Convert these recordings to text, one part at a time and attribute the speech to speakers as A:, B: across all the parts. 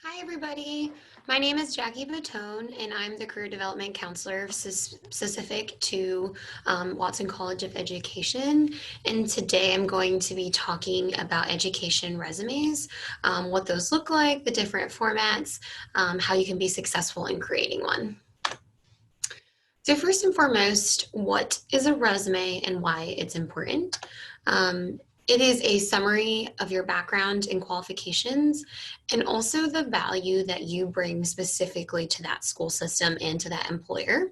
A: Hi, everybody. My name is Jackie Botone, and I'm the Career Development Counselor specific to Watson College of Education. And today I'm going to be talking about education resumes, what those look like, the different formats, how you can be successful in creating one. So first and foremost, what is a resume and why it's important? It is a summary of your background and qualifications, and also the value that you bring specifically to that school system and to that employer.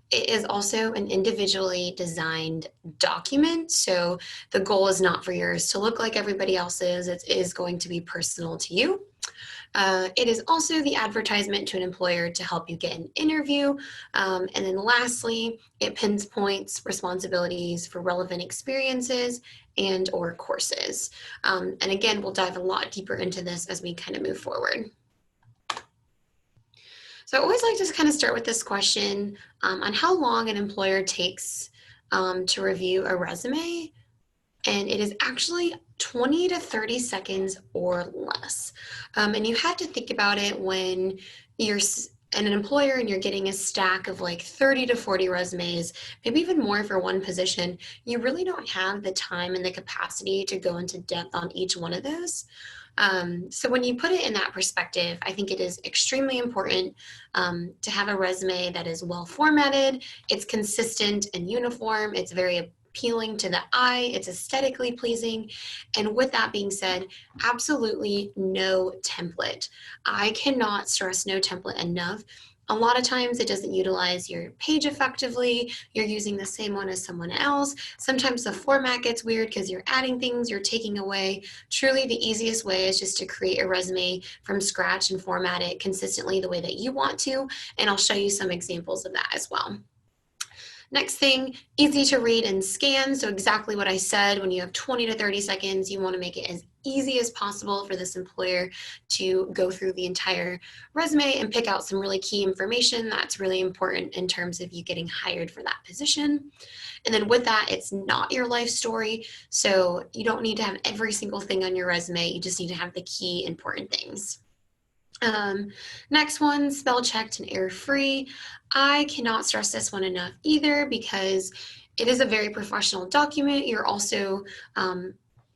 A: It is also an individually designed document, so the goal is not for yours to look like everybody else's. It is going to be personal to you. It is also the advertisement to an employer to help you get an interview. And then lastly, it pinpoints responsibilities for relevant experiences and or courses. And again, we'll dive a lot deeper into this as we kind of move forward. So I always like to kind of start with this question on how long an employer takes to review a resume. And it is actually 20 to 30 seconds or less. And you have to think about it when you're an employer and you're getting a stack of like 30 to 40 resumes, maybe even more for one position. You really don't have the time and the capacity to go into depth on each one of those. So when you put it in that perspective, I think it is extremely important to have a resume that is well formatted, it's consistent and uniform, it's very appealing to the eye, it's aesthetically pleasing. And with that being said, absolutely no template. I cannot stress no template enough. A lot of times it doesn't utilize your page effectively. You're using the same one as someone else. Sometimes the format gets weird because you're adding things, you're taking away. Truly, the easiest way is just to create a resume from scratch and format it consistently the way that you want to. And I'll show you some examples of that as well. Next thing, easy to read and scan. So exactly what I said, when you have 20 to 30 seconds, you want to make it as easy as possible for this employer to go through the entire resume and pick out some really key information that's really important in terms of you getting hired for that position. And then with that, it's not your life story. So you don't need to have every single thing on your resume. You just need to have the key important things. Next one, spell checked and error free. I cannot stress this one enough either because it is a very professional document. You're also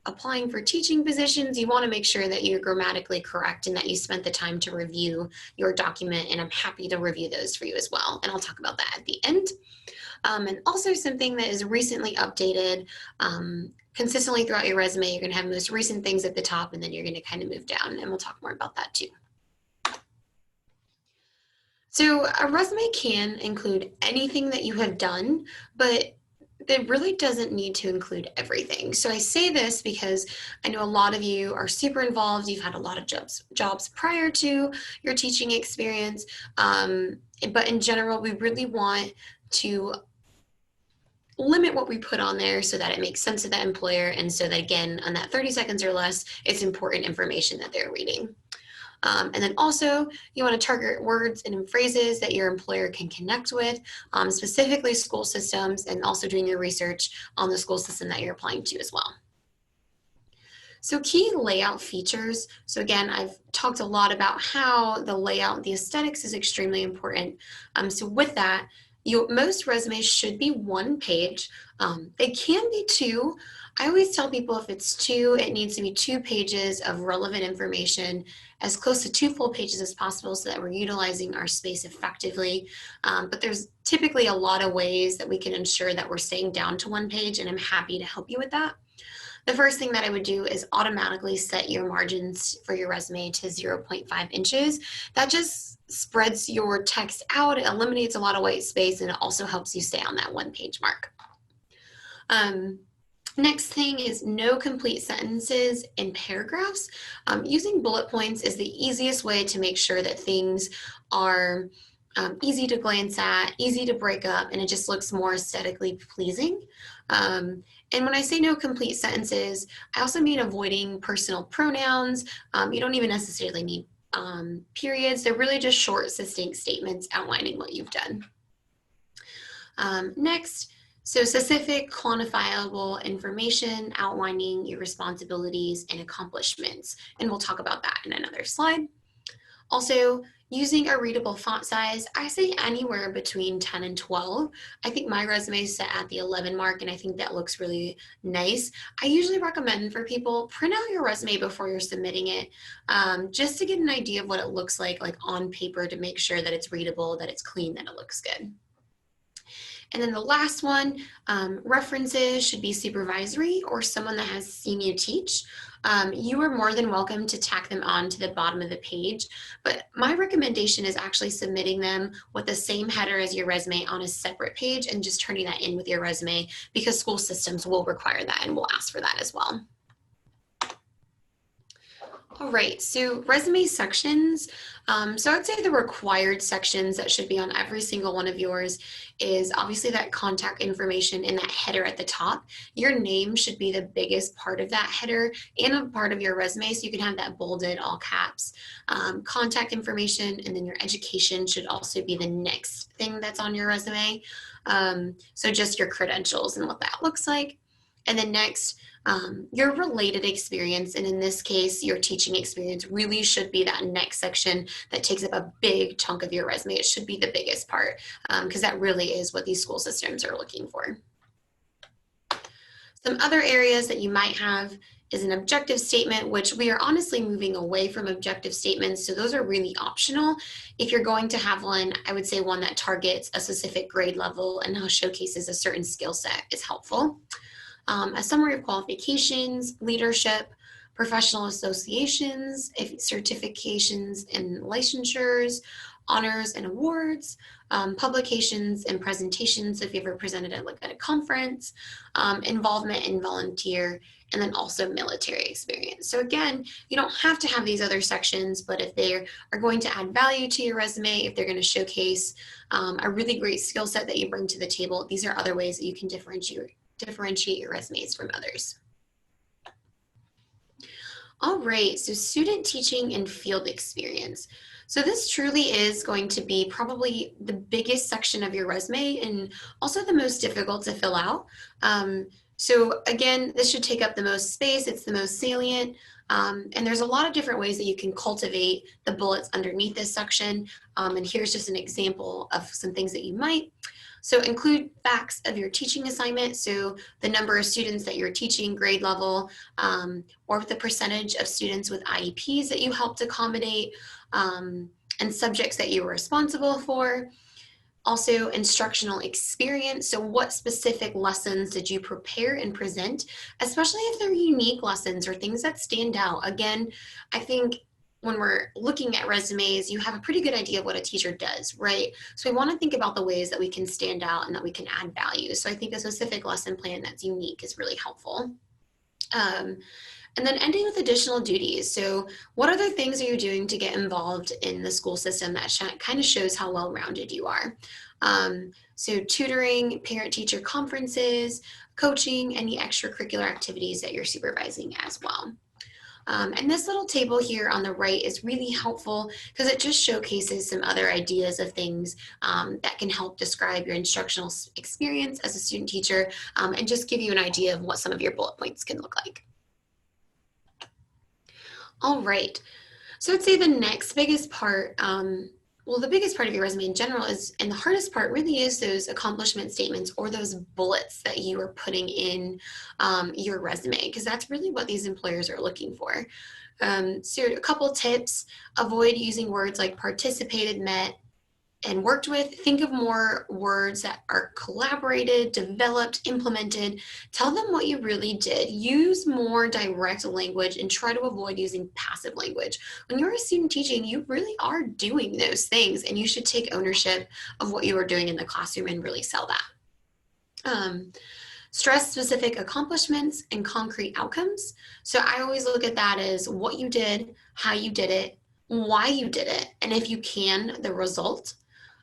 A: applying for teaching positions. You want to make sure that you're grammatically correct and that you spent the time to review your document, and I'm happy to review those for you as well. And I'll talk about that at the end. And also something that is recently updated consistently throughout your resume. You're going to have most recent things at the top, and then you're going to kind of move down, and we'll talk more about that too. So a resume can include anything that you have done, but it really doesn't need to include everything. So I say this because I know a lot of you are super involved. You've had a lot of jobs prior to your teaching experience. But in general, we really want to limit what we put on there so that it makes sense to that employer. And so that, again, on that 30 seconds or less, it's important information that they're reading. And then also, you want to target words and phrases that your employer can connect with, specifically school systems, and also doing your research on the school system that you're applying to as well. So key layout features. So again, I've talked a lot about how the layout, the aesthetics is extremely important. So with that, most resumes should be one page. They can be two. I always tell people if it's two, it needs to be 2 pages of relevant information, as close to 2 full pages as possible so that we're utilizing our space effectively. But there's typically a lot of ways that we can ensure that we're staying down to 1 page, and I'm happy to help you with that. The first thing that I would do is automatically set your margins for your resume to 0.5 inches. That just spreads your text out, it eliminates a lot of white space, and it also helps you stay on that 1 page mark. Next thing is no complete sentences and paragraphs. Using bullet points is the easiest way to make sure that things are easy to glance at, easy to break up, and it just looks more aesthetically pleasing. And when I say no complete sentences, I also mean avoiding personal pronouns. You don't even necessarily need periods. They're really just short, succinct statements outlining what you've done. Next, so specific, quantifiable information outlining your responsibilities and accomplishments. And we'll talk about that in another slide. Also, using a readable font size, I say anywhere between 10 and 12. I think my resume is set at the 11 mark, and I think that looks really nice. I usually recommend for people print out your resume before you're submitting it, just to get an idea of what it looks like on paper, to make sure that it's readable, that it's clean, that it looks good. And then the last one, references should be supervisory or someone that has seen you teach. You are more than welcome to tack them on to the bottom of the page, but my recommendation is actually submitting them with the same header as your resume on a separate page and just turning that in with your resume, because school systems will require that and will ask for that as well. All right, so resume sections. So I'd say the required sections that should be on every single one of yours is obviously that contact information in that header at the top. Your name should be the biggest part of that header and a part of your resume, so you can have that bolded, all caps. Contact information, and then your education should also be the next thing that's on your resume. So just your credentials and what that looks like. And then next, your related experience, and in this case, your teaching experience, really should be that next section that takes up a big chunk of your resume. It should be the biggest part, because that really is what these school systems are looking for. Some other areas that you might have is an objective statement, which we are honestly moving away from objective statements, so those are really optional. If you're going to have one, I would say one that targets a specific grade level and showcases a certain skill set is helpful. A summary of qualifications, leadership, professional associations, certifications and licensures, honors and awards, publications and presentations if you ever presented at a conference, involvement in volunteer, and then also military experience. So again, you don't have to have these other sections, but if they are going to add value to your resume, if they're going to showcase a really great skill set that you bring to the table, these are other ways that you can differentiate your resumes from others. All right, so student teaching and field experience. So this truly is going to be probably the biggest section of your resume and also the most difficult to fill out. So again, this should take up the most space, it's the most salient, and there's a lot of different ways that you can cultivate the bullets underneath this section. And here's just an example of some things that you might. So include facts of your teaching assignment, so the number of students that you're teaching, grade level, or the percentage of students with IEPs that you helped accommodate, and subjects that you were responsible for. Also, instructional experience, so what specific lessons did you prepare and present, especially if they're unique lessons or things that stand out. Again, I think when we're looking at resumes, you have a pretty good idea of what a teacher does, right? So we want to think about the ways that we can stand out and that we can add value. So I think a specific lesson plan that's unique is really helpful. And then ending with additional duties. So what other things are you doing to get involved in the school system that kind of shows how well-rounded you are? So tutoring, parent-teacher conferences, coaching, any extracurricular activities that you're supervising as well. And this little table here on the right is really helpful because it just showcases some other ideas of things that can help describe your instructional experience as a student teacher, and just give you an idea of what some of your bullet points can look like. All right, so I'd say the next biggest part, well, the biggest part of your resume in general is, and the hardest part really is those accomplishment statements or those bullets that you are putting in your resume, because that's really what these employers are looking for. So a couple tips: avoid using words like participated, met, and worked with. Think of more words that are collaborated, developed, implemented. Tell them what you really did. Use more direct language and try to avoid using passive language. When you're a student teaching, you really are doing those things, and you should take ownership of what you are doing in the classroom and really sell that. Stress specific accomplishments and concrete outcomes. So I always look at that as what you did, how you did it, why you did it, and if you can, the result.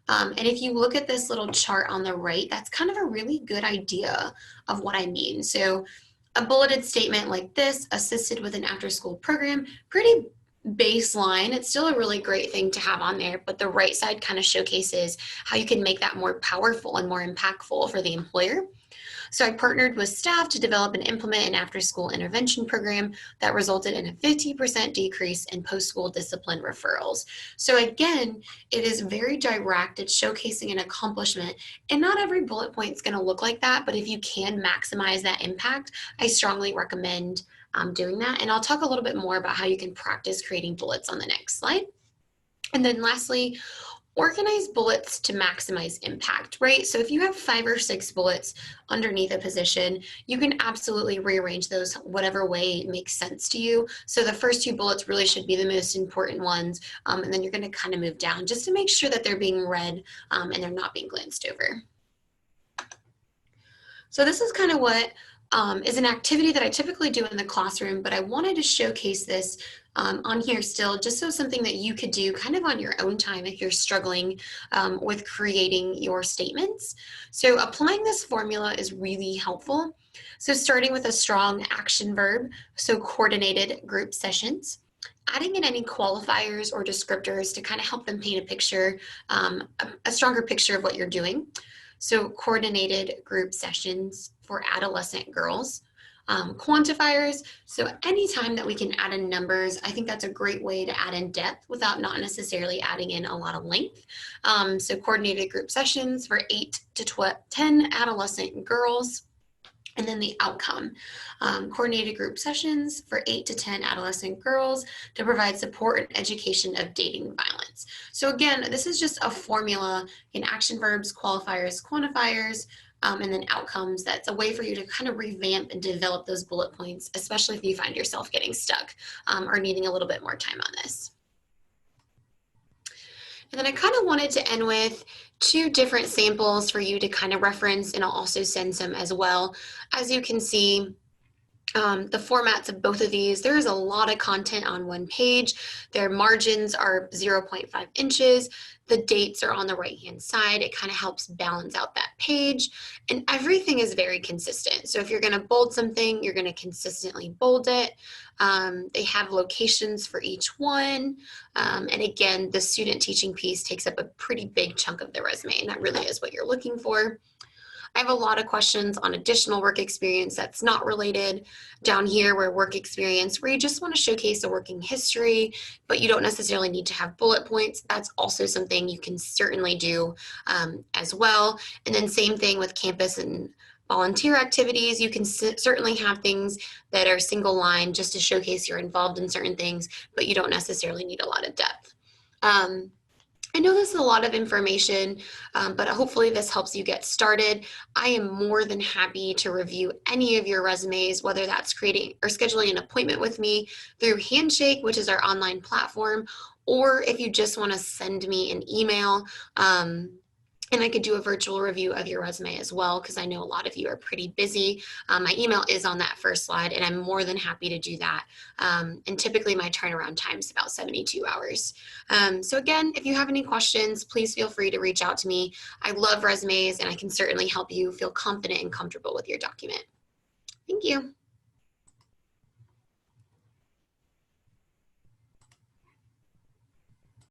A: And if you look at this little chart on the right, that's kind of a really good idea of what I mean. So a bulleted statement like this, assisted with an after-school program, pretty baseline. It's still a really great thing to have on there, but the right side kind of showcases how you can make that more powerful and more impactful for the employer. So I partnered with staff to develop and implement an after-school intervention program that resulted in a 50% decrease in post-school discipline referrals. So again, it is very direct. It's showcasing an accomplishment, and not every bullet point is going to look like that, but if you can maximize that impact, I strongly recommend doing that. And I'll talk a little bit more about how you can practice creating bullets on the next slide. And then lastly, organize bullets to maximize impact, right? So if you have 5 or 6 bullets underneath a position, you can absolutely rearrange those whatever way makes sense to you. So the first 2 bullets really should be the most important ones, and then you're going to kind of move down just to make sure that they're being read and they're not being glanced over. So this is kind of what is an activity that I typically do in the classroom, but I wanted to showcase this on here still, just so something that you could do kind of on your own time if you're struggling with creating your statements. So applying this formula is really helpful. So starting with a strong action verb, so coordinated group sessions, adding in any qualifiers or descriptors to kind of help them paint a picture, a stronger picture of what you're doing. So coordinated group sessions for adolescent girls. Quantifiers, so anytime that we can add in numbers, I think that's a great way to add in depth without not necessarily adding in a lot of length. So coordinated group sessions for 8 to 10 adolescent girls. And then the outcome, coordinated group sessions for 8 to 10 adolescent girls to provide support and education of dating violence. So again, this is just a formula in action verbs, qualifiers, quantifiers, and then outcomes. That's a way for you to kind of revamp and develop those bullet points, especially if you find yourself getting stuck or needing a little bit more time on this. And then I kind of wanted to end with 2 different samples for you to kind of reference, and I'll also send some as well. As you can see, the formats of both of these, there is a lot of content on one page. Their margins are 0.5 inches. The dates are on the right-hand side. It kind of helps balance out that page. And everything is very consistent. So if you're going to bold something, you're going to consistently bold it. They have locations for each one. And again, the student teaching piece takes up a pretty big chunk of the resume, and that really is what you're looking for. I have a lot of questions on additional work experience that's not related down here, where work experience, where you just want to showcase a working history, but you don't necessarily need to have bullet points. That's also something you can certainly do as well. And then same thing with campus and volunteer activities. You can certainly have things that are single line just to showcase you're involved in certain things, but you don't necessarily need a lot of depth. I know this is a lot of information, but hopefully this helps you get started. I am more than happy to review any of your resumes, whether that's creating or scheduling an appointment with me through Handshake, which is our online platform, or if you just want to send me an email. And I could do a virtual review of your resume as well, because I know a lot of you are pretty busy. My email is on that first slide, and I'm more than happy to do that. And typically my turnaround time is about 72 hours. So again, if you have any questions, please feel free to reach out to me. I love resumes, and I can certainly help you feel confident and comfortable with your document. Thank you.